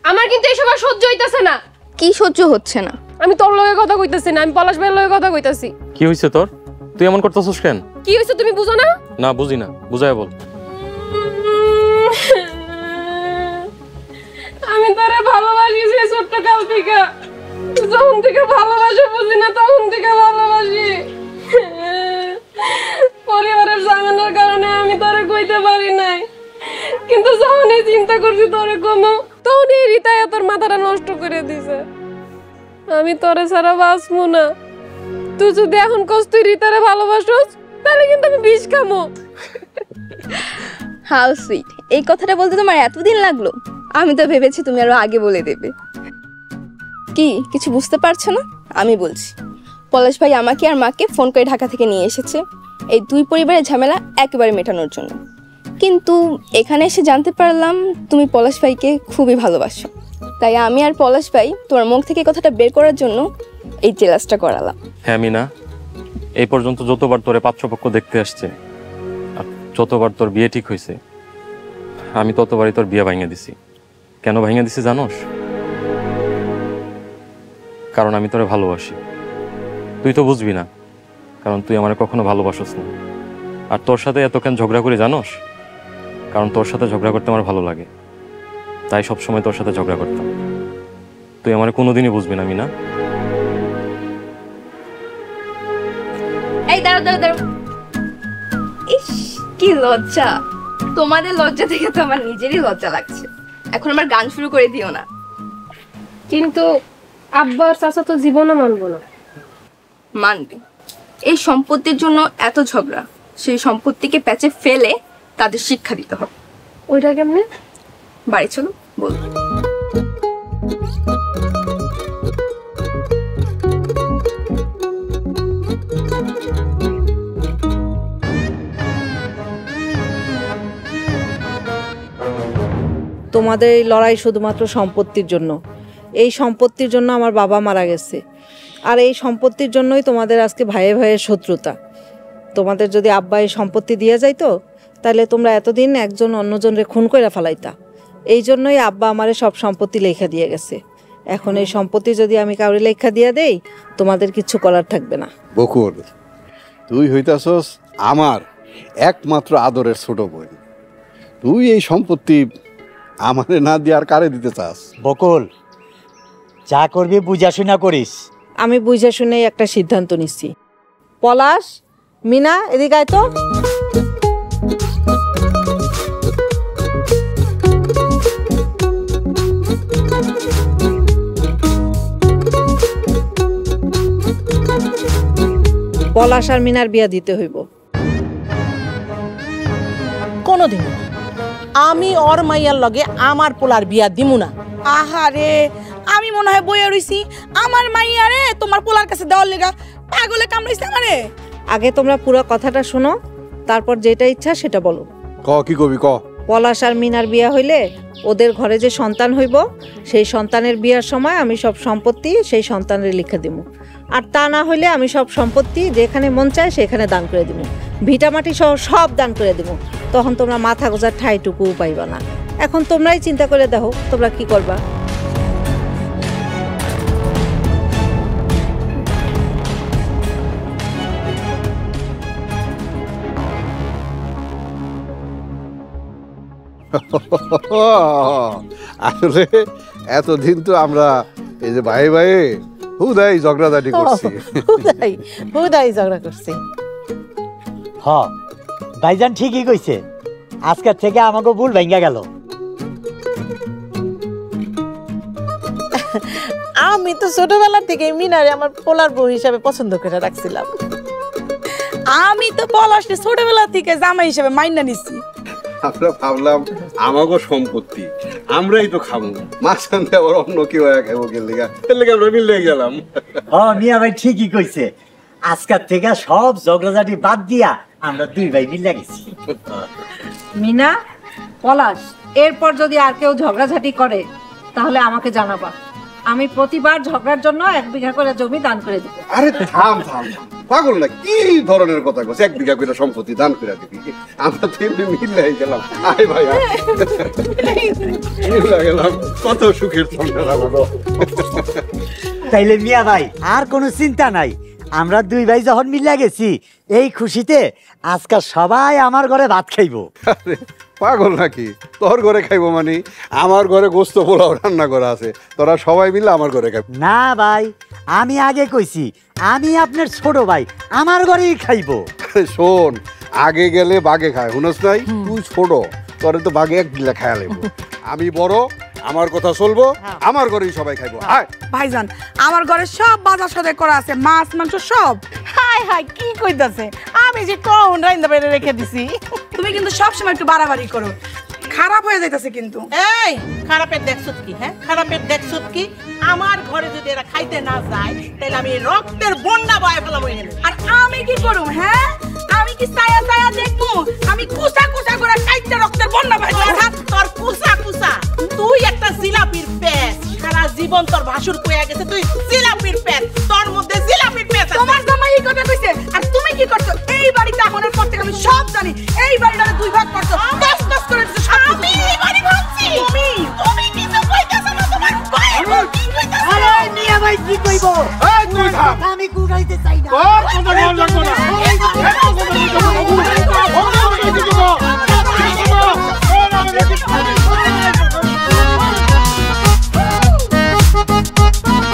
আমার কিন্তু এসব আর সহ্য হইতাছে না। কি সহ্য হচ্ছে না? আমি তোর লগে কথা কইতাছি না, আমি পলাশ ভাইয়ের লগে কথা কইতাছি। কি হইছে তোর? তুই এমন করতেছস কেন? কি হইছে তুমি বুঝো না? না বুঝি না, বুঝায় বল। আমি তোরে ভালোবাসি সেই ছোট্ট কাল থেকে, যখন থেকে ভালোবাসা বুঝি না তখন থেকে ভালোবাসি। পরিবারের ঝামেলার কারণে আমি তোরে কইতে পারি নাই, কিন্তু যখন এই চিন্তা করছি তোরে কমো, তখন এই রিতায় তোর মাথাটা নষ্ট করে দিছে। আমি তোরে ছাড়া বাঁচবো না। তুই যদি এখন কস তুই রিতারে ভালোবাসোস, তাহলে কিন্তু আমি বিষ খামো। হাউ সুইট, এই কথাটা বলতে তোমার এতদিন লাগলো? আমি তো ভেবেছি তুমি আরো আগে বলে দেবে। কি কিছু বুঝতে পারছো না? আমি বলছি, পলাশ ভাই আমাকে আর মাকে ফোন করে ঢাকা থেকে নিয়ে এসেছে এই দুই পরিবারের ঝামেলা একেবারে মেটানোর জন্য। কিন্তু এখানে এসে জানতে পারলাম তুমি পলাশ ভাইকে খুবই ভালোবাসো। তাই আমি আর পলাশ ভাই তোমার মুখ থেকে কথাটা বের করার জন্য এই জেলাসটা করালাম। হ্যাঁ মিনা, এই পর্যন্ত যতবার তোরে পাত্রপক্ষ দেখতে আসছে আর যতবার তোর বিয়ে ঠিক হয়েছে, আমি ততবারই তোর বিয়ে ভাঙিয়ে দিছি। কেন ভাঙিয়ে দিছি জানোস? কারণ আমি তোরে ভালোবাসি। তুই তো বুঝবি না, কারণ তুই আমার কখনো ভালোবাসস না। আর তোর সাথে এত কেন ঝগড়া করি জানোস? কারণ তোর সাথে ঝগড়া করতে আমার ভালো লাগে, তাই সবসময় তোর সাথে ঝগড়া করতাম। তুই আমার কোনোদিনই বুঝবি না মিনা। এই দাঁড়াও দাঁড়াও দাঁড়াও, ইস কি লজ্জা! তোমাদের লজ্জা থেকে তো আমার নিজেরই লজ্জা লাগছে। এখন আমার গান শুরু করে দিও না। কিন্তু আব্বা আর চাচা তো জীবনও মানবো না। মানবে। এই সম্পত্তির জন্য এত ঝগড়া, সেই সম্পত্তিকে প্যাচে ফেলে তাদের শিক্ষা দিতে হবে। ওইটা কেমনে? বাড়ি চলো বলবো। তোমাদের এই লড়াই শুধুমাত্র সম্পত্তির জন্য। এই সম্পত্তির জন্য আমার বাবা মারা গেছে, আর এই সম্পত্তির জন্যই তোমাদের আজকে ভাইয়ে ভাইয়ের শত্রুতা। তোমাদের যদি আব্বা এই সম্পত্তি দিয়ে যাইতো, তাহলে তোমরা এতদিন একজন অন্যজনরে খুন করে ফেলাইতা। এই জন্যই আব্বা আমারে সব সম্পত্তি লেখা দিয়ে গেছে। এখন এই সম্পত্তি যদি আমি কাউরে লেখা দিয়ে দেই, তোমাদের কিছু করার থাকবে না। বকুল, তুই হইতাছস আমার একমাত্র আদরের ছোট বোন। তুই এই সম্পত্তি আমারে না দিয়ে আর কারে দিতে চাস? বকুল, যা করবি বুঝাশোনা করিস। আমি বুঝে শুনেই একটা সিদ্ধান্ত নিচ্ছি। পলাশ, মিনা, এদিকে আয় তো। পলাশ আর মিনার বিয়া দিতে হইব। কোনোদিন আমি ওর মাইয়ার লগে আমার পোলার বিয়া দিমু না। আহারে, আমি মনে হয় বইয়া রইছি আমার মাইয়ারে তোমার পোলার কাছে দেওয়ার লেগা। পাগলে কামড়াইছে আমারে। আগে তোমরা পুরো কথাটা শোনো, তারপর যেটা ইচ্ছা সেটা বলো। কি কবি ক। পলাশ আর মিনার বিয়া হইলে ওদের ঘরে যে সন্তান হইব, সেই সন্তানের বিয়ার সময় আমি সব সম্পত্তি সেই সন্তানের লিখে দিব। আর তা না হইলে আমি সব সম্পত্তি যেখানে মন চায় সেখানে দান করে দিব, ভিটামাটি সহ সব দান করে দিব। তখন তোমরা মাথা গোজার ঠাইটুকু পাইবা না। এখন তোমরাই চিন্তা করে দেখো তোমরা কি করবা। আসলে এতদিন তো আমরা এই যে ভাই ভাই হুদাই ঝগড়াঝাটি করছি। হুদাই ঝগড়া করছি। হ, ভাইজান ঠিকই কইছে। আজকের থেকে আমাকে ভুল ভেঙ্গা গেল। আমি তো ছোটবেলা থেকে মিনারে আমার পোলার বউ হিসাবে পছন্দ করে রাখছিলাম। আমি তো পলাশকে ছোটবেলা থেকে জামাই হিসাবে মাইনা নিছি। আমরা ভাবলাম আমাগো সম্পত্তি আমরাই তো খাবো, মাঝখান দিয়ে আবার অন্য কেউ খাবো, এর লেগে আমরা মিলে গেলাম। মিয়া ভাই ঠিকই কইছে। আজকের থেকে সব ঝগড়াঝাটি বাদ দিয়া আমরা দুই ভাই মিলে গেছি। মিনা, পলাশ, এরপর যদি আর কেউ ঝগড়াঝাটি করে তাহলে আমাকে জানাবা। আমি প্রতিবার ঝগড়ার জন্য 1 বিঘা করে জমি দান করে দেব। আরে থাম থাম, পাগল না কি ধরনের কথা কস 1 বিঘা করে সম্পত্তি দান করে দিবি আমরা তো এমনি মিলে গেলাম আয় ভাই মিলে গেলাম কত সুখের সংসার আমাদের তাইলে মিয়া ভাই আর কোনো চিন্তা নাই আমরা দুই ভাই যখন মিলে গেছি এই খুশিতে আজকাল সবাই আমার ঘরে ভাত খাইবো আরে পাগল নাকি তোর ঘরে খাইবো মানে আমার ঘরে গোস্ত পোলাও রান্না করা আছে তোরা সবাই মিলে আমার ঘরে খাইবো না ভাই আমি আগে কইছি আমি আপনার ছোট ভাই আমার ঘরেই খাইবো আরে শোন আগে গেলে বাগে খায় শুনস নাই তুই ছোট তোরে তো বাগে 1 গিলা খায়া লাগবো আমি বড় আমার কথা চলবো আমার ঘরেই সবাই খাইবো আয় ভাইজান আমার ঘরে সব বাজার সদাই করা আছে, মাছ মাংস সব। হাই হাই কি কইতাছে, আমি যে কোন রাইন্দা বাইরে রেখে দিছি। তুমি কিন্তু সব সময় একটু বাড়াবাড়ি করো, খারাপ হয়ে যাইতাছে কিন্তু। এই খারাপের দেখছত কি? হ্যাঁ খারাপের দেখছত কি? আমার ঘরে যদি এরা খাইতে না যায় তাহলে আমি রক্তের বন্যা বয়ে ফেলাবো এখানে। আর আমি কি করুম? হ্যাঁ আমি কি ছায়া ছায়া দেখবো? আমি কুসা কুসা করে কাইতে রক্তের বন্যা বয়ে তোর কুসা কুসা, তুই একটা জিলাপির প্যাচ, সারা জীবন তোর ভাসুর কইয়া গেছে তুই জিলাপির প্যাচ, তোর মধ্যে জিলাপির প্যাচ। তোমার জামাই এই কথা কইছে, আর তুমি কি করছো? এই বাড়িতে আগুনের পর থেকে আমি সব জানি। এই বাড়িটারে 2 ভাগ করছো, দস দস করে দিছো। আমি এই বাড়ি ভাঙছি? তুমি কিছু কইতাছ না, তোমার ভাই কি কইতাছ? আরে মিয়া ভাই কি কইবো আমি কুড়াইতে চাই না। লাগবে না